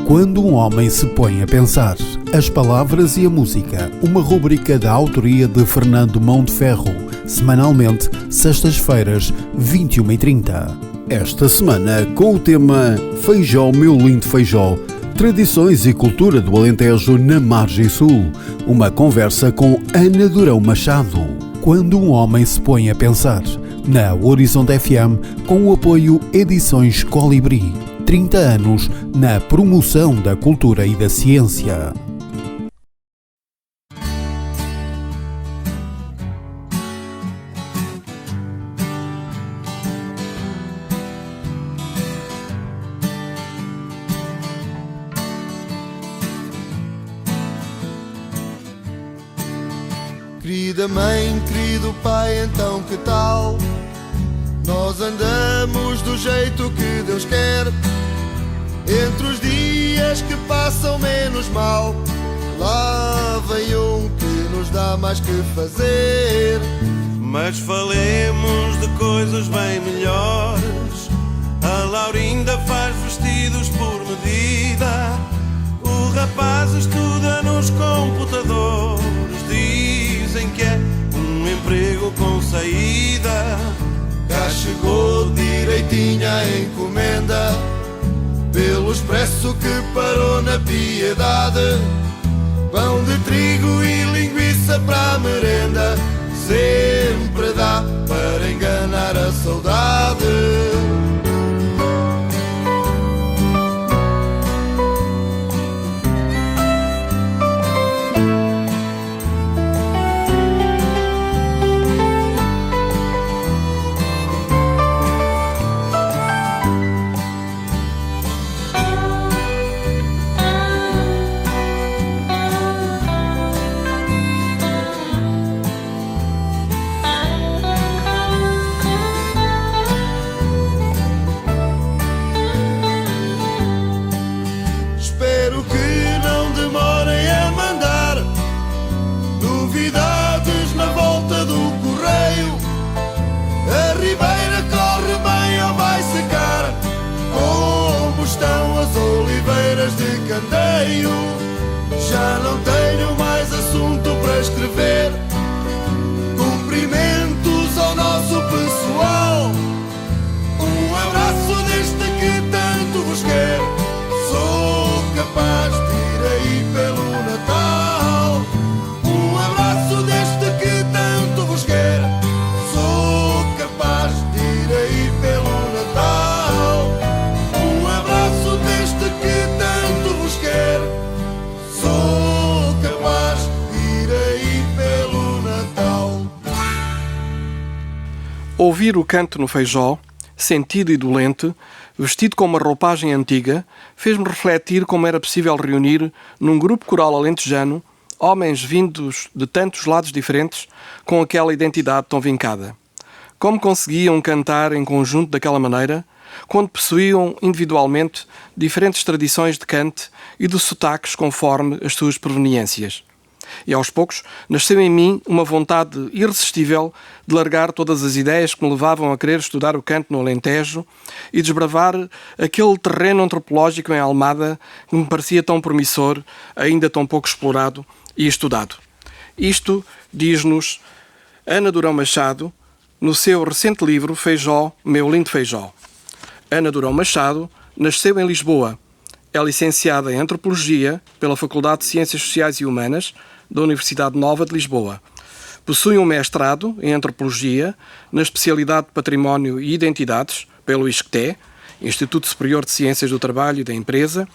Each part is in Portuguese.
Quando um homem se põe a pensar, as palavras e a música, uma rubrica da autoria de Fernando Mão de Ferro, semanalmente, sextas-feiras, 21h30. Esta semana, com o tema Feijó, meu lindo feijó, tradições e cultura do Alentejo na margem sul. Uma conversa com Ana Durão Machado. Quando um homem se põe a pensar, na Horizonte FM, com o apoio Edições Colibri. 30 anos na promoção da cultura e da ciência. Querida mãe, querido pai, então que tal? Nós andamos do jeito que Deus quer. Entre os dias que passam menos mal, lá vem um que nos dá mais que fazer. Mas falemos de coisas bem melhores. A Laurinda faz vestidos por medida. O rapaz estuda nos computadores. Dizem que é um emprego com saída. Já chegou direitinha a encomenda, pelo expresso que parou na Piedade. Pão de trigo e linguiça para a merenda, sempre dá para enganar a saudade. Já não tenho mais assunto para escrever. Cumprimentos ao nosso pessoal. Um abraço deste que tanto vos quer. Sou capaz de ir aí pelo Natal. Um abraço deste que tanto vos quer. Sou capaz de ir aí pelo Natal. Um abraço deste que tanto vos quer. Sou capaz de ir aí pelo Natal. Ouvir o canto no feijó, sentido e dolente, vestido com uma roupagem antiga, fez-me refletir como era possível reunir, num grupo coral alentejano, homens vindos de tantos lados diferentes, com aquela identidade tão vincada. Como conseguiam cantar em conjunto daquela maneira, quando possuíam individualmente diferentes tradições de cante e de sotaques conforme as suas proveniências. E aos poucos nasceu em mim uma vontade irresistível de largar todas as ideias que me levavam a querer estudar o canto no Alentejo e desbravar aquele terreno antropológico em Almada que me parecia tão promissor, ainda tão pouco explorado e estudado. Isto diz-nos Ana Durão Machado no seu recente livro Feijó, meu lindo feijó. Ana Durão Machado nasceu em Lisboa. É licenciada em Antropologia pela Faculdade de Ciências Sociais e Humanas da Universidade Nova de Lisboa. Possui um mestrado em Antropologia na especialidade de Património e Identidades pelo ISCTE, Instituto Superior de Ciências do Trabalho e da Empresa,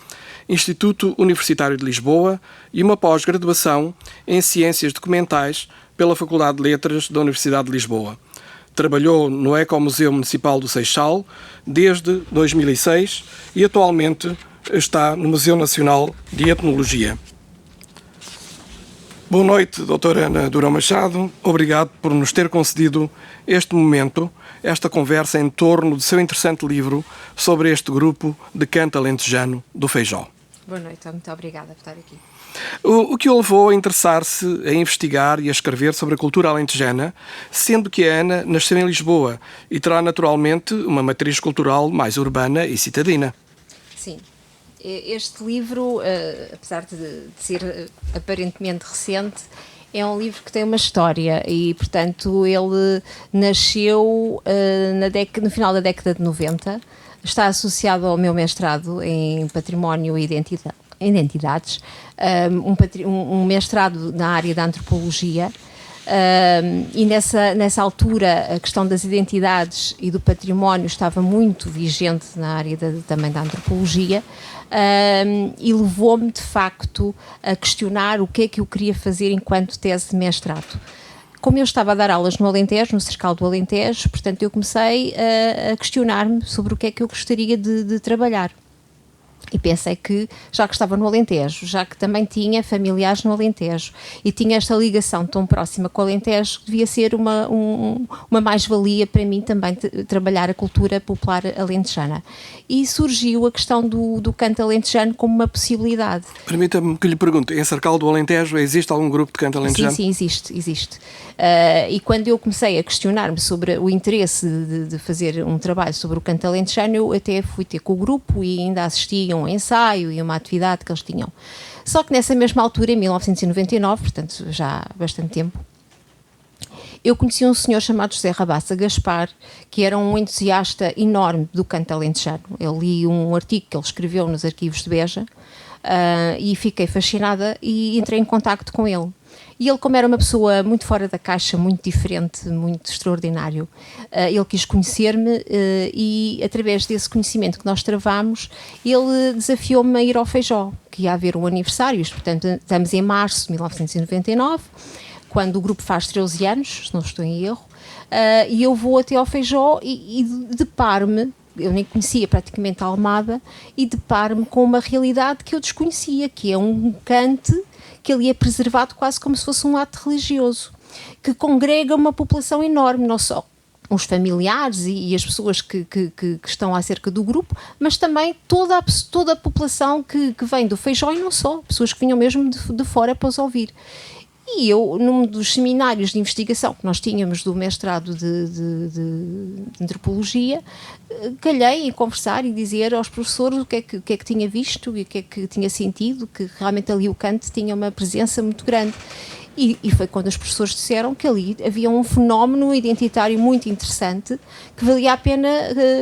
Instituto Universitário de Lisboa, e uma pós-graduação em Ciências Documentais pela Faculdade de Letras da Universidade de Lisboa. Trabalhou no Ecomuseu Municipal do Seixal desde 2006 e atualmente está no Museu Nacional de Etnologia. Boa noite, doutora Ana Durão Machado. Obrigado por nos ter concedido este momento, esta conversa em torno do seu interessante livro sobre este grupo de canto alentejano do Feijó. Boa noite, muito obrigada por estar aqui. O que o levou a interessar-se, a investigar e a escrever sobre a cultura alentejana, sendo que a Ana nasceu em Lisboa e terá naturalmente uma matriz cultural mais urbana e citadina? Sim. Este livro, apesar de ser aparentemente recente, é um livro que tem uma história e, portanto, ele nasceu no final da década de 90, está associado ao meu mestrado em Património e Identidades, um mestrado na área da Antropologia. E nessa altura a questão das identidades e do património estava muito vigente na área também da antropologia, e levou-me de facto a questionar o que é que eu queria fazer enquanto tese de mestrado. Como eu estava a dar aulas no Alentejo, no Cercal do Alentejo, portanto eu comecei a questionar-me sobre o que é que eu gostaria de trabalhar. E pensei que, já que estava no Alentejo, já que também tinha familiares no Alentejo e tinha esta ligação tão próxima com o Alentejo, devia ser uma mais-valia para mim também trabalhar a cultura popular alentejana. E surgiu a questão do canto alentejano como uma possibilidade. Permita-me que lhe pergunte, em Cercal do Alentejo existe algum grupo de canto alentejano? Sim, existe. E quando eu comecei a questionar-me sobre o interesse de fazer um trabalho sobre o canto alentejano, eu até fui ter com o grupo e ainda assisti a um ensaio e uma atividade que eles tinham. Só que nessa mesma altura, em 1999, portanto já há bastante tempo, eu conheci um senhor chamado José Rabassa Gaspar, que era um entusiasta enorme do canto alentejano. Eu li um artigo que ele escreveu nos arquivos de Beja e fiquei fascinada e entrei em contacto com ele. E ele, como era uma pessoa muito fora da caixa, muito diferente, muito extraordinário, ele quis conhecer-me e, através desse conhecimento que nós travámos, ele desafiou-me a ir ao Feijó, que ia haver um aniversário, portanto, estamos em março de 1999, quando o grupo faz 13 anos, se não estou em erro, e eu vou até ao Feijó e deparo-me, eu nem conhecia praticamente a Almada, e deparo-me com uma realidade que eu desconhecia, que é um cante que ali é preservado quase como se fosse um ato religioso, que congrega uma população enorme, não só os familiares e as pessoas que estão acerca do grupo, mas também toda a população que vem do Feijó e não só, pessoas que vinham mesmo de fora para os ouvir. E eu, num dos seminários de investigação que nós tínhamos do mestrado de Antropologia, calhei em conversar e dizer aos professores o que é que tinha visto e o que é que tinha sentido, que realmente ali o canto tinha uma presença muito grande. E foi quando os professores disseram que ali havia um fenómeno identitário muito interessante, que valia a pena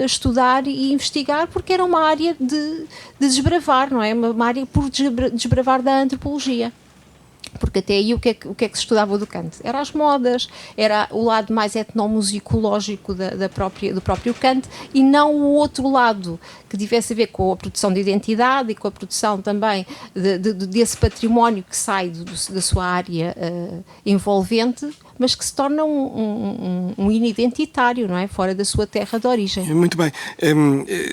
estudar e investigar, porque era uma área de desbravar, não é? Uma área por desbravar da antropologia. Porque até aí o que é que se estudava do canto? Era as modas, era o lado mais etnomusicológico do próprio canto, e não o outro lado que tivesse a ver com a produção de identidade e com a produção também desse património que sai da sua área envolvente, mas que se torna um hino identitário, não é? Fora da sua terra de origem. Muito bem.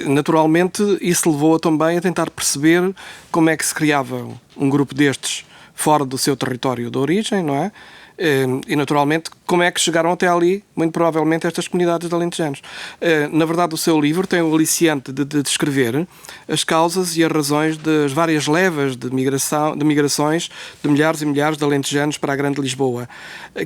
Naturalmente, isso levou também a tentar perceber como é que se criava um grupo destes fora do seu território de origem, não é? E, naturalmente, como é que chegaram até ali, muito provavelmente, estas comunidades de alentejanos. Na verdade, o seu livro tem o aliciante de descrever as causas e as razões das várias levas de migrações de milhares e milhares de alentejanos para a Grande Lisboa.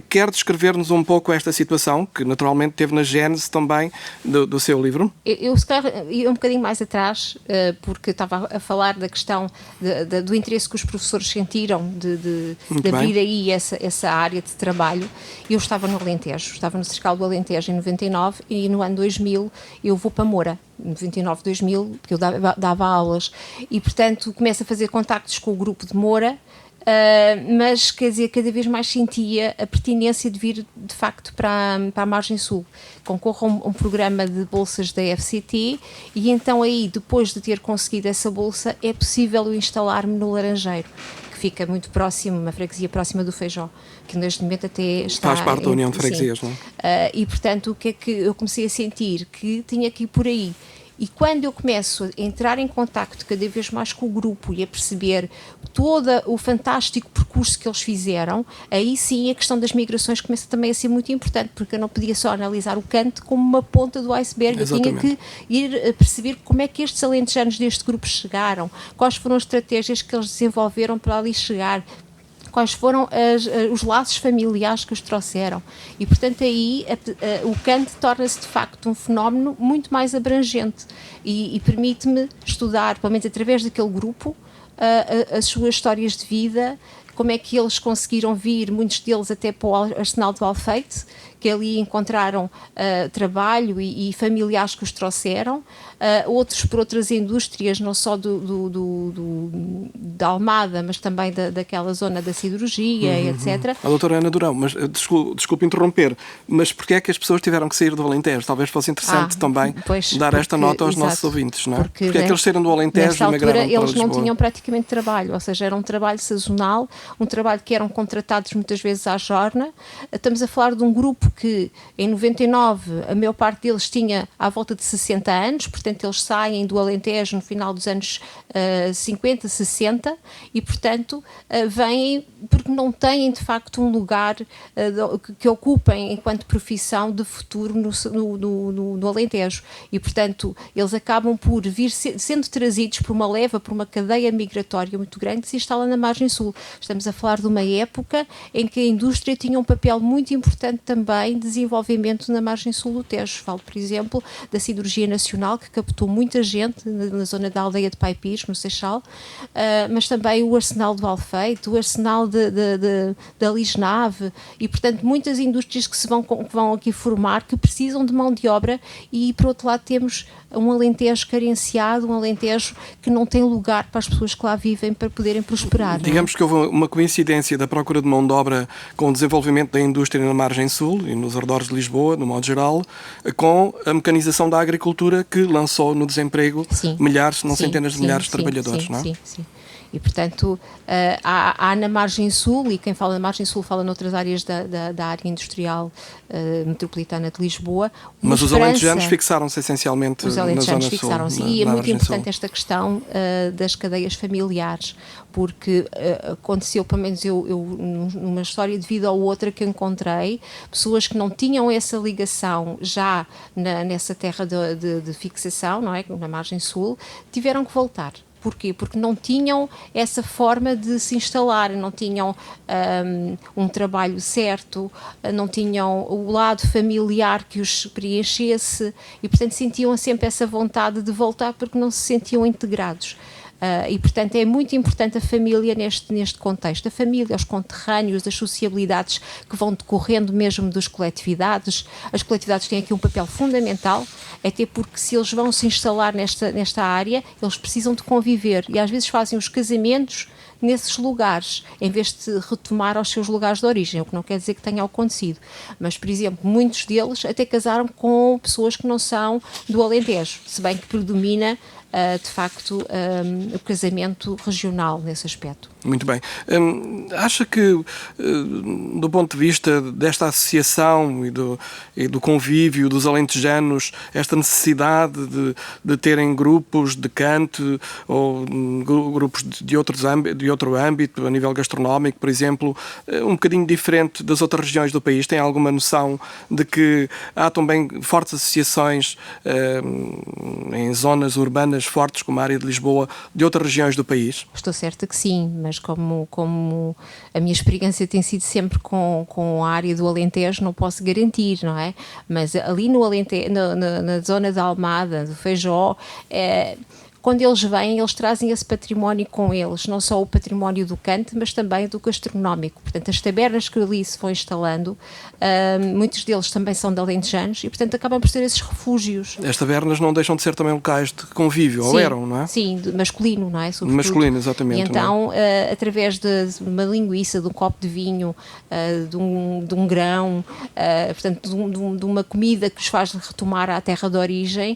Quer descrever-nos um pouco esta situação, que naturalmente teve na gênese também do seu livro? Eu se calhar ia um bocadinho mais atrás, porque estava a falar da questão do interesse que os professores sentiram de abrir aí essa área de trabalho. Eu estava no Alentejo, estava no Cercal do Alentejo em 99 e no ano 2000 eu vou para Moura, em 99, 2000, porque eu dava aulas e, portanto, começo a fazer contactos com o grupo de Moura, mas, quer dizer, cada vez mais sentia a pertinência de vir, de facto, para a margem sul. Concorro a um programa de bolsas da FCT e então aí, depois de ter conseguido essa bolsa, é possível eu instalar-me no Laranjeiro, fica muito próximo, uma freguesia próxima do Feijó, que neste momento até está... Faz parte da União de Freguesias, não é? E, portanto, o que é que eu comecei a sentir? Que tinha que ir por aí. E quando eu começo a entrar em contacto cada vez mais com o grupo e a perceber todo o fantástico percurso que eles fizeram, aí sim a questão das migrações começa também a ser muito importante, porque eu não podia só analisar o canto como uma ponta do iceberg. Exatamente. Eu tinha que ir a perceber como é que estes alentejanos deste grupo chegaram, quais foram as estratégias que eles desenvolveram para ali chegar, quais foram os laços familiares que os trouxeram. E, portanto, aí o canto torna-se, de facto, um fenómeno muito mais abrangente e permite-me estudar, pelo menos através daquele grupo, as suas histórias de vida, como é que eles conseguiram vir, muitos deles até para o Arsenal do Alfeite, que ali encontraram trabalho e familiares que os trouxeram, outros por outras indústrias, não só da Almada, mas também daquela zona da siderurgia, etc. A doutora Ana Durão, mas desculpe interromper, mas porquê é que as pessoas tiveram que sair do Alentejo? Talvez fosse interessante também dar esta nota aos nossos ouvintes, não é? Porque é que eles saíram do Alentejo e migraram para Lisboa? Eles não tinham praticamente trabalho, ou seja, era um trabalho sazonal, um trabalho que eram contratados muitas vezes à jorna. Estamos a falar de um grupo que em 99 a maior parte deles tinha à volta de 60 anos, portanto eles saem do Alentejo no final dos anos 50, 60 e portanto vêm porque não têm de facto um lugar que ocupem enquanto profissão de futuro no Alentejo e portanto eles acabam por vir sendo trazidos por uma leva, por uma cadeia migratória muito grande que se instala na margem sul. Estamos a falar de uma época em que a indústria tinha um papel muito importante também de desenvolvimento na margem sul do Tejo. Falo, por exemplo, da Siderurgia Nacional, que captou muita gente na zona da aldeia de Paipires, no Seixal, mas também o Arsenal do Alfeite, o Arsenal da Lisnave e, portanto, muitas indústrias que vão aqui formar, que precisam de mão de obra e, por outro lado, temos um Alentejo carenciado, um Alentejo que não tem lugar para as pessoas que lá vivem para poderem prosperar. Digamos que houve uma coincidência da procura de mão de obra com o desenvolvimento da indústria na margem sul e nos arredores de Lisboa, no modo geral, com a mecanização da agricultura que lançou no desemprego milhares, se não centenas de milhares de trabalhadores, não é? Sim. E, portanto, há na margem sul, e quem fala na margem sul fala noutras áreas da área industrial metropolitana de Lisboa. Mas os alentejanos fixaram-se essencialmente na zona sul. Os alentejanos fixaram-se. E é muito importante esta questão das cadeias familiares, porque aconteceu, pelo menos eu numa história de vida ou outra que encontrei, pessoas que não tinham essa ligação já nessa terra de fixação, não é? Na margem sul, tiveram que voltar. Porquê? Porque não tinham essa forma de se instalar, não tinham um trabalho certo, não tinham o lado familiar que os preenchesse e, portanto, sentiam sempre essa vontade de voltar porque não se sentiam integrados. E, portanto, é muito importante a família neste contexto. A família, os conterrâneos, as sociabilidades que vão decorrendo mesmo das coletividades. As coletividades têm aqui um papel fundamental, até porque se eles vão se instalar nesta área, eles precisam de conviver e às vezes fazem os casamentos nesses lugares, em vez de retomar aos seus lugares de origem, o que não quer dizer que tenha acontecido. Mas, por exemplo, muitos deles até casaram com pessoas que não são do Alentejo, se bem que predomina de facto o casamento regional nesse aspecto. Muito bem. Acha que, do ponto de vista desta associação e do convívio dos alentejanos, esta necessidade de terem grupos de canto ou grupos de outro âmbito, a nível gastronómico, por exemplo, um bocadinho diferente das outras regiões do país, tem alguma noção de que há também fortes associações em zonas urbanas fortes, como a área de Lisboa, de outras regiões do país? Estou certa que sim, mas como a minha experiência tem sido sempre com a área do Alentejo, não posso garantir, não é? Mas ali no Alentejo, na zona da Almada, do Feijó, quando eles vêm, eles trazem esse património com eles, não só o património do cante, mas também do gastronómico. Portanto, as tabernas que ali se vão instalando, muitos deles também são de alentejanos e, portanto, acabam por ser esses refúgios. As tabernas não deixam de ser também locais de convívio, ou eram, não é? Sim, masculino, não é? Sobretudo. Masculino, exatamente. E então, através de uma linguiça, de um copo de vinho, de um grão, portanto, de uma comida que os faz retomar à terra de origem,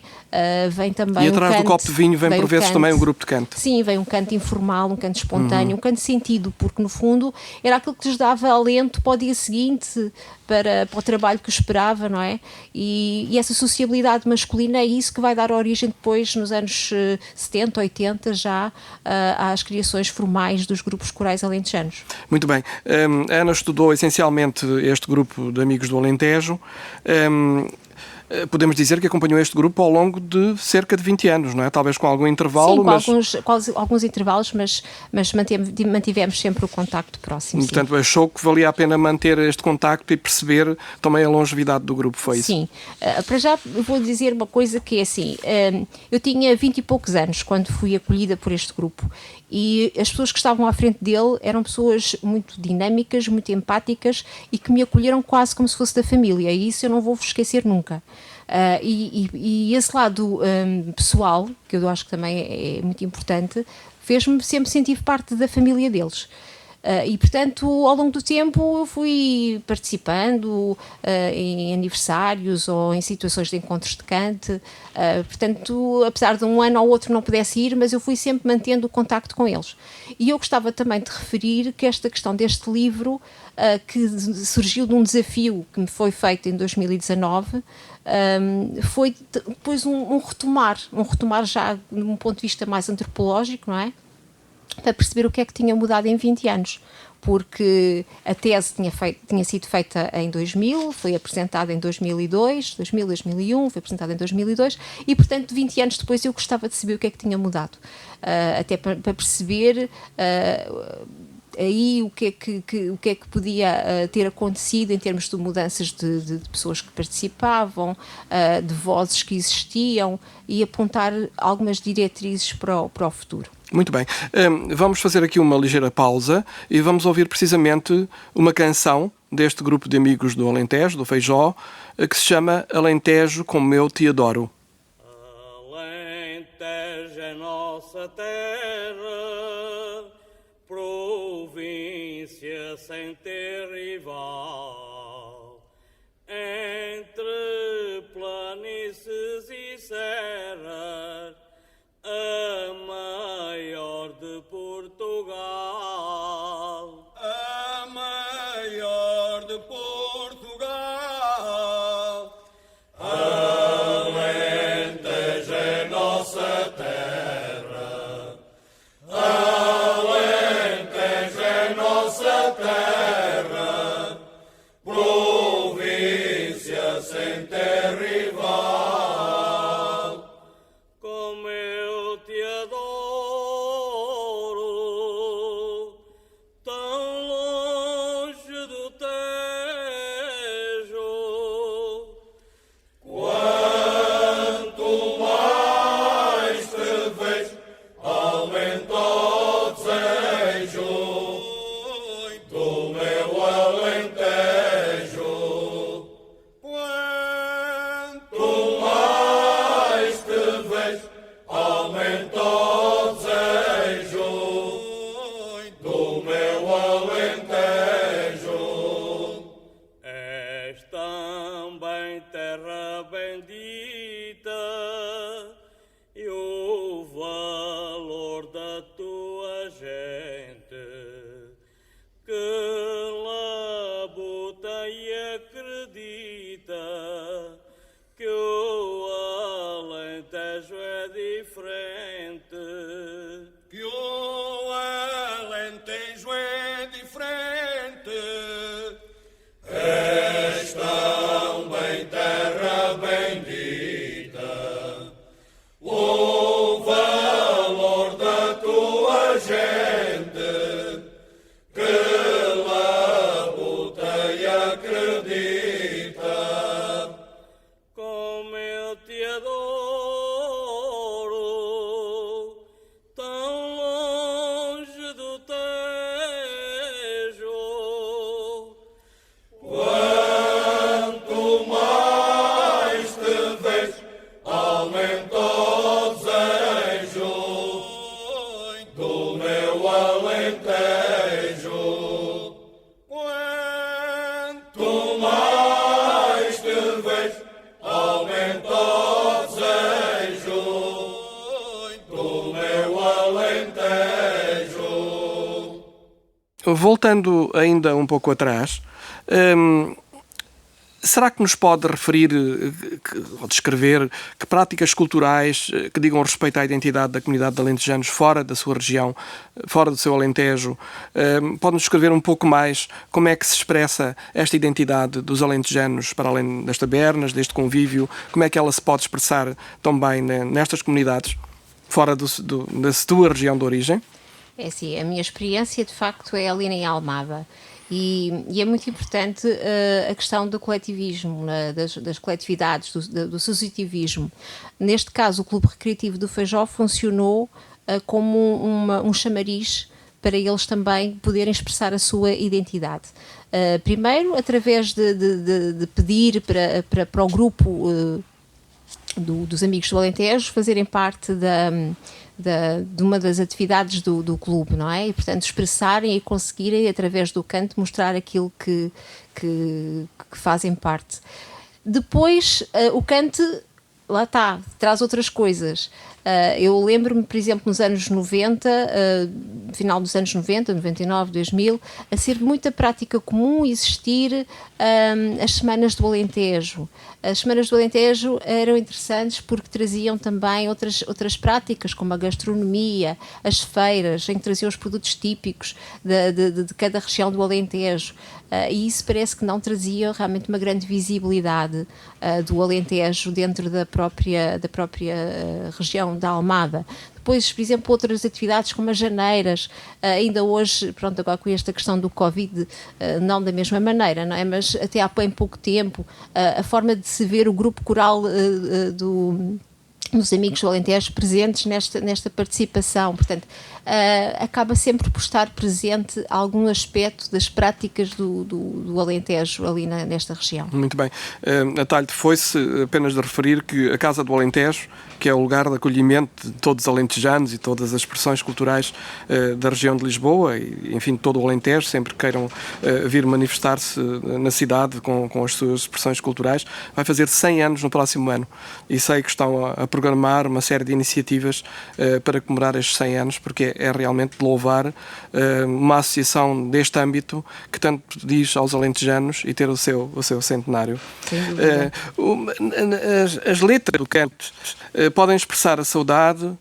vem também e atrás do copo de vinho vem por vezes também um grupo de canto. Sim, vem um canto informal, um canto espontâneo, um canto sentido, porque no fundo era aquilo que lhes dava alento para o dia seguinte, para o trabalho que esperava, não é? E essa sociabilidade masculina é isso que vai dar origem depois, nos anos 70, 80, já às criações formais dos grupos corais alentejanos. Muito bem. A Ana estudou essencialmente este grupo de amigos do Alentejo. podemos dizer que acompanhou este grupo ao longo de cerca de 20 anos, não é? Talvez com algum intervalo. Sim, com alguns intervalos, mas mantivemos sempre o contacto próximo. Portanto, sim. achou que valia a pena manter este contacto e perceber também a longevidade do grupo, foi isso? Sim. Para já vou dizer uma coisa que é assim, eu tinha 20 e poucos anos quando fui acolhida por este grupo e as pessoas que estavam à frente dele eram pessoas muito dinâmicas, muito empáticas e que me acolheram quase como se fosse da família, e isso eu não vou esquecer nunca. E esse lado pessoal, que eu acho que também é muito importante, fez-me sempre sentir parte da família deles. E, portanto, ao longo do tempo eu fui participando em aniversários ou em situações de encontros de cante. Portanto, apesar de um ano ou outro não pudesse ir, mas eu fui sempre mantendo o contacto com eles. E eu gostava também de referir que esta questão deste livro, que surgiu de um desafio que me foi feito em 2019, foi depois um retomar já de um ponto de vista mais antropológico, não é? Para perceber o que é que tinha mudado em 20 anos, porque a tese tinha sido feita em 2000, foi apresentada em 2002, 2001, foi apresentada em 2002, e portanto 20 anos depois eu gostava de saber o que é que tinha mudado, até para perceber aí o que é que podia ter acontecido em termos de mudanças de pessoas que participavam, de vozes que existiam, e apontar algumas diretrizes para o futuro. Muito bem. Vamos fazer aqui uma ligeira pausa e vamos ouvir precisamente uma canção deste grupo de amigos do Alentejo, do Feijó, que se chama Alentejo Como Eu Te Adoro. Alentejo é nossa terra, província sem ter rival, entre planícies e serras, a maior de Portugal. A maior de Portugal. Alentejo é nossa terra. Alentejo é nossa terra. Província sem ter rival. Como eu te adoro, tão longe do Tejo. Quanto mais te vejo, aumenta o desejo do meu Alentejo. Quanto mais te vejo, aumenta o desejo do meu Alentejo. És também terra bendita e o valor da tua gente, que labuta e acredita que o Alentejo é diferente. Que o Alentejo é diferente. És também terra bendita, o valor da tua gente, que labuta e acredita. Como eu te adoro, tão longe do Tejo. Quanto mais te vejo, aumenta o desejo do meu Alentejo. Quanto mais te vejo, aumenta o desejo do meu Alentejo. Voltando ainda um pouco atrás, Será que nos pode referir ou descrever que práticas culturais que digam respeito à identidade da comunidade de alentejanos fora da sua região, fora do seu Alentejo, pode-nos descrever um pouco mais como é que se expressa esta identidade dos alentejanos para além das tabernas, deste convívio, como é que ela se pode expressar também nestas comunidades fora da sua região de origem? É assim, a minha experiência de facto é ali em Almada. E é muito importante a questão do coletivismo, das coletividades, do associativismo. Neste caso, o Clube Recreativo do Feijó funcionou como um chamariz para eles também poderem expressar a sua identidade. Primeiro, através de pedir para o grupo dos Amigos do Alentejo fazerem parte de uma das atividades do clube, não é? E, portanto, expressarem e conseguirem, através do canto, mostrar aquilo que fazem parte. Depois, o canto, lá está, traz outras coisas. Eu lembro-me, por exemplo, nos anos 90, final dos anos 90, 99, 2000, a ser muita prática comum existir as Semanas do Alentejo. As Semanas do Alentejo eram interessantes porque traziam também outras práticas, como a gastronomia, as feiras, em que traziam os produtos típicos de cada região do Alentejo. E isso parece que não trazia realmente uma grande visibilidade do Alentejo dentro da própria região da Almada. Depois, por exemplo, outras atividades como as janeiras, ainda hoje, pronto, agora com esta questão do Covid, não da mesma maneira, não é? Mas até há bem pouco tempo, a forma de se ver o grupo coral dos Amigos do Alentejo presentes nesta participação, portanto, acaba sempre por estar presente algum aspecto das práticas do Alentejo ali nesta região. Muito bem. Atalho, foi-se apenas de referir que a Casa do Alentejo, que é o lugar de acolhimento de todos os alentejanos e todas as expressões culturais da região de Lisboa e, enfim, de todo o Alentejo, sempre que queiram vir manifestar-se na cidade com as suas expressões culturais, vai fazer 100 anos no próximo ano. E sei que estão a programar uma série de iniciativas para comemorar estes 100 anos, porque é realmente de louvar uma associação deste âmbito que tanto diz aos alentejanos e ter o seu centenário. As letras do canto podem expressar a saudade,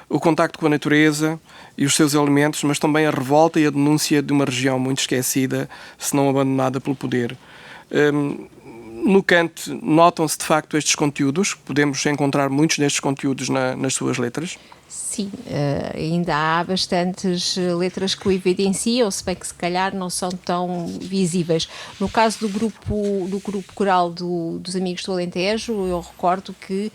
o contacto com a natureza e os seus elementos, mas também a revolta e a denúncia de uma região muito esquecida, se não abandonada pelo poder. No canto, notam-se de facto estes conteúdos? Podemos encontrar muitos destes conteúdos nas suas letras? Sim, ainda há bastantes letras que o evidenciam, se bem que se calhar não são tão visíveis. No caso do grupo coral dos Amigos do Alentejo, eu recordo que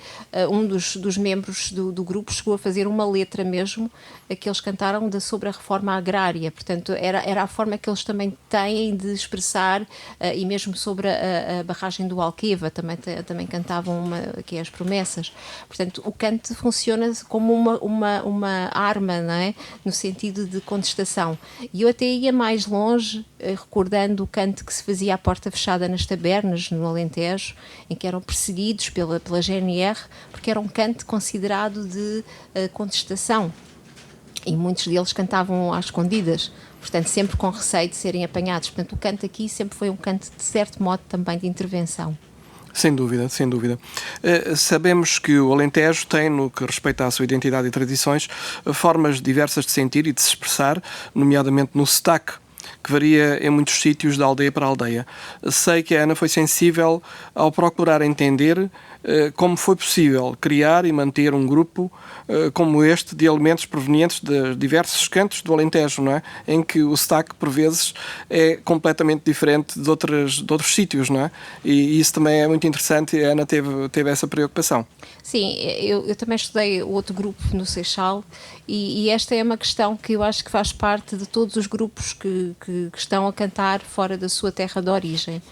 um dos membros do grupo chegou a fazer uma letra mesmo, que eles cantaram sobre a reforma agrária, portanto era a forma que eles também têm de expressar, e mesmo sobre a barragem do Alqueva, também cantavam que é as promessas. Portanto, o canto funciona como uma arma, não é? No sentido de contestação. E eu até ia mais longe, recordando o canto que se fazia à porta fechada nas tabernas, no Alentejo, em que eram perseguidos pela GNR, porque era um canto considerado de contestação. E muitos deles cantavam às escondidas, portanto, sempre com receio de serem apanhados. Portanto, o canto aqui sempre foi um canto, de certo modo, também de intervenção. Sem dúvida, sem dúvida. Sabemos que o Alentejo tem, no que respeita à sua identidade e tradições, formas diversas de sentir e de se expressar, nomeadamente no sotaque, que varia em muitos sítios da aldeia para aldeia. Sei que a Ana foi sensível ao procurar entender como foi possível criar e manter um grupo como este de elementos provenientes de diversos cantos do Alentejo, não é? Em que o sotaque, por vezes, é completamente diferente de outros sítios, não é? E isso também é muito interessante e a Ana teve essa preocupação. Sim, eu também estudei outro grupo no Seixal e esta é uma questão que eu acho que faz parte de todos os grupos que estão a cantar fora da sua terra de origem,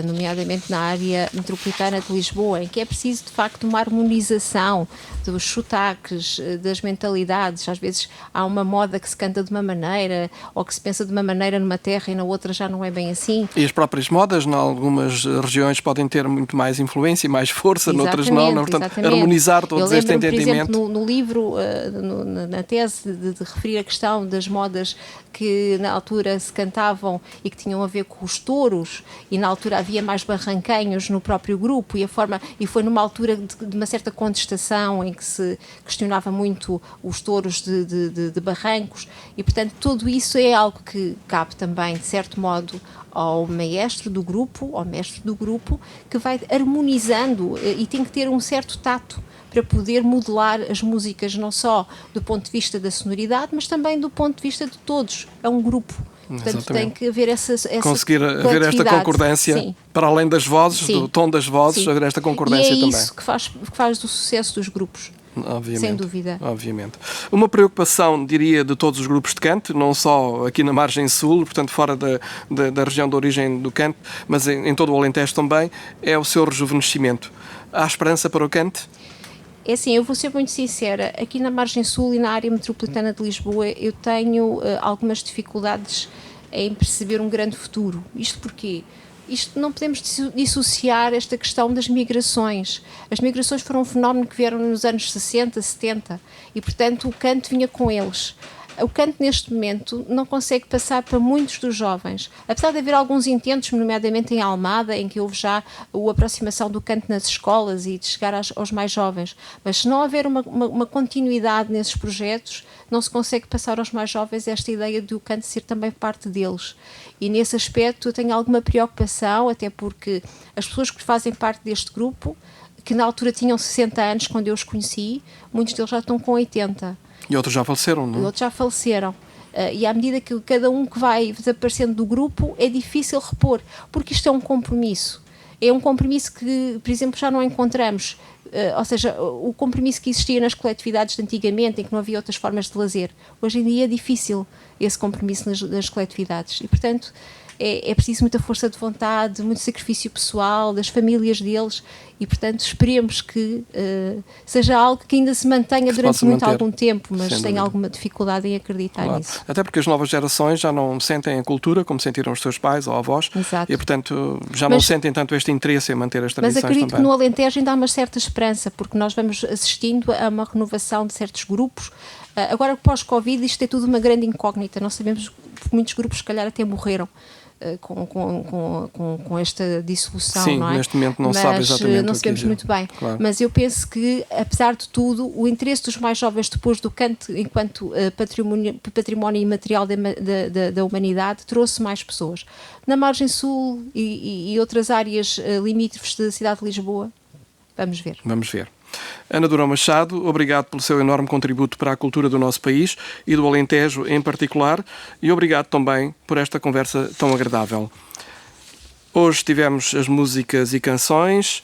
nomeadamente na área metropolitana de Lisboa, em que é preciso, de facto, uma harmonização dos sotaques, das mentalidades. Às vezes há uma moda que se canta de uma maneira, ou que se pensa de uma maneira numa terra e na outra já não é bem assim. E as próprias modas, em algumas regiões, podem ter muito mais influência e mais força, noutras não. Portanto, harmonizar todos este entendimento. Por exemplo, no livro, na tese, de referir a questão das modas que na altura se cantavam e que tinham a ver com os touros, e na altura havia mais barranquenhos no próprio grupo e foi numa altura de uma certa contestação em que se questionava muito os touros de barrancos e, portanto, tudo isso é algo que cabe também, de certo modo, ao mestre do grupo, que vai harmonizando e tem que ter um certo tato para poder modelar as músicas não só do ponto de vista da sonoridade, mas também do ponto de vista de todos. É um grupo. Portanto, Exatamente. tem que haver essa conseguir haver esta concordância, sim, para além das vozes, sim, do tom das vozes, sim, haver esta concordância e é também. isso que faz do sucesso dos grupos. Obviamente, sem dúvida. Obviamente. Uma preocupação, diria, de todos os grupos de canto, não só aqui na margem sul, portanto fora da região de origem do canto, mas em todo o Alentejo também, é o seu rejuvenescimento. Há esperança para o canto? É assim, eu vou ser muito sincera, aqui na margem sul e na área metropolitana de Lisboa eu tenho algumas dificuldades em perceber um grande futuro. Isto porquê? Isto não podemos dissociar esta questão das migrações. As migrações foram um fenómeno que vieram nos anos 60, 70 e, portanto, o canto vinha com eles. O canto, neste momento, não consegue passar para muitos dos jovens. Apesar de haver alguns intentos, nomeadamente em Almada, em que houve já a aproximação do canto nas escolas e de chegar aos mais jovens. Mas se não houver uma continuidade nesses projetos, não se consegue passar aos mais jovens esta ideia de o canto ser também parte deles. E nesse aspecto eu tenho alguma preocupação, até porque as pessoas que fazem parte deste grupo, que na altura tinham 60 anos quando eu os conheci, muitos deles já estão com 80. E outros já faleceram, não é? E outros já faleceram. E à medida que cada um que vai desaparecendo do grupo, é difícil repor, porque isto é um compromisso. É um compromisso que, por exemplo, já não encontramos. Ou seja, o compromisso que existia nas coletividades de antigamente, em que não havia outras formas de lazer. Hoje em dia é difícil esse compromisso nas coletividades. E, portanto, é preciso muita força de vontade, muito sacrifício pessoal das famílias deles e, portanto, esperemos que seja algo que ainda se mantenha durante muito algum tempo, mas tenho alguma dificuldade em acreditar nisso. Até porque as novas gerações já não sentem a cultura como sentiram os seus pais ou avós. Exato. E, portanto, já não sentem tanto este interesse em manter as tradições também. Mas acredito que no Alentejo ainda há uma certa esperança, porque nós vamos assistindo a uma renovação de certos grupos. Agora, pós-Covid, isto é tudo uma grande incógnita. Nós sabemos que muitos grupos, se calhar, até morreram com esta dissolução. Sim, não é? Neste momento não sabe exatamente não o que sabemos muito bem. Claro. Mas eu penso que, apesar de tudo, o interesse dos mais jovens depois do canto enquanto património imaterial da humanidade trouxe mais pessoas. Na margem sul e outras áreas limítrofes da cidade de Lisboa, vamos ver. Vamos ver. Ana Durão Machado, obrigado pelo seu enorme contributo para a cultura do nosso país e do Alentejo em particular, e obrigado também por esta conversa tão agradável. Hoje tivemos as músicas e canções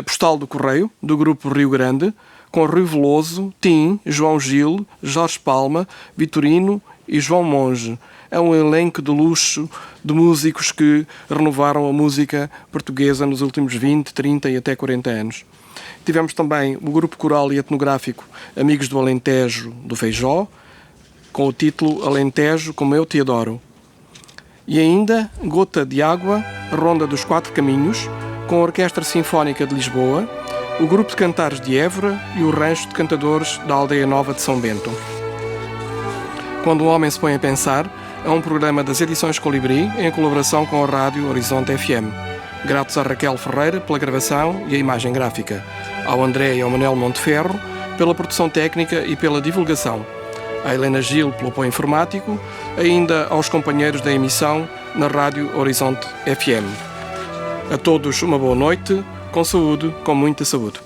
Postal do Correio, do grupo Rio Grande, com Rui Veloso, Tim, João Gil, Jorge Palma, Vitorino e João Monge. É um elenco de luxo de músicos que renovaram a música portuguesa nos últimos 20, 30 e até 40 anos. Tivemos também o grupo coral e etnográfico Amigos do Alentejo do Feijó, com o título Alentejo como eu te adoro. E ainda Gota de Água, Ronda dos Quatro Caminhos, com a Orquestra Sinfónica de Lisboa, o grupo de cantares de Évora e o rancho de cantadores da Aldeia Nova de São Bento. Quando um homem se põe a pensar, é um programa das edições Colibri em colaboração com a Rádio Horizonte FM. Gratos a Raquel Ferreira pela gravação e a imagem gráfica, ao André e ao Manuel Monteferro pela produção técnica e pela divulgação, a Helena Gil pelo apoio informático, ainda aos companheiros da emissão na Rádio Horizonte FM. A todos uma boa noite, com saúde, com muita saúde.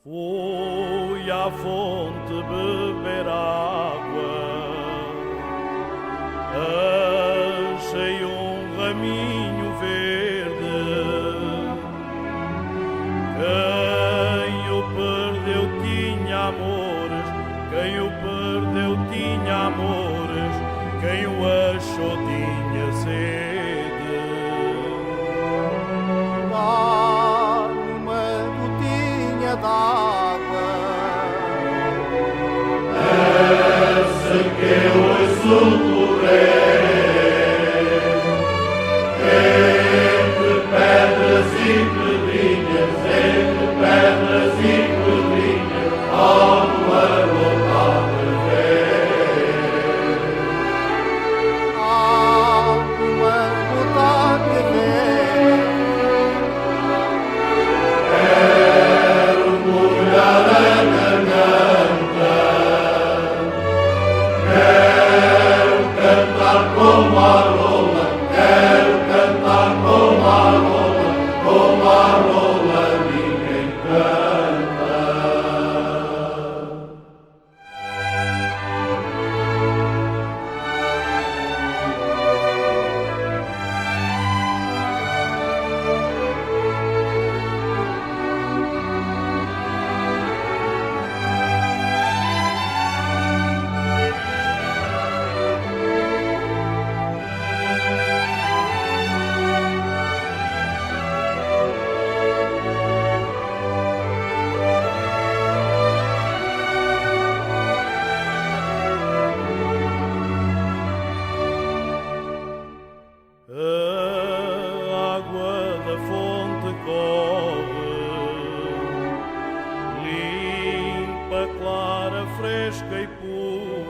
Fui à fonte beber água, achei um raminho verde. Quem o perdeu tinha amores, quem o perdeu tinha amores, quem o achou tinha sede. Dá-me uma gotinha d'água, essa que eu ouço correr, entre pedras e pedrinhas, entre pedras e pedrinhas, alguma vontade de ver. Alguma vontade de ver. água clara, fresca e pura.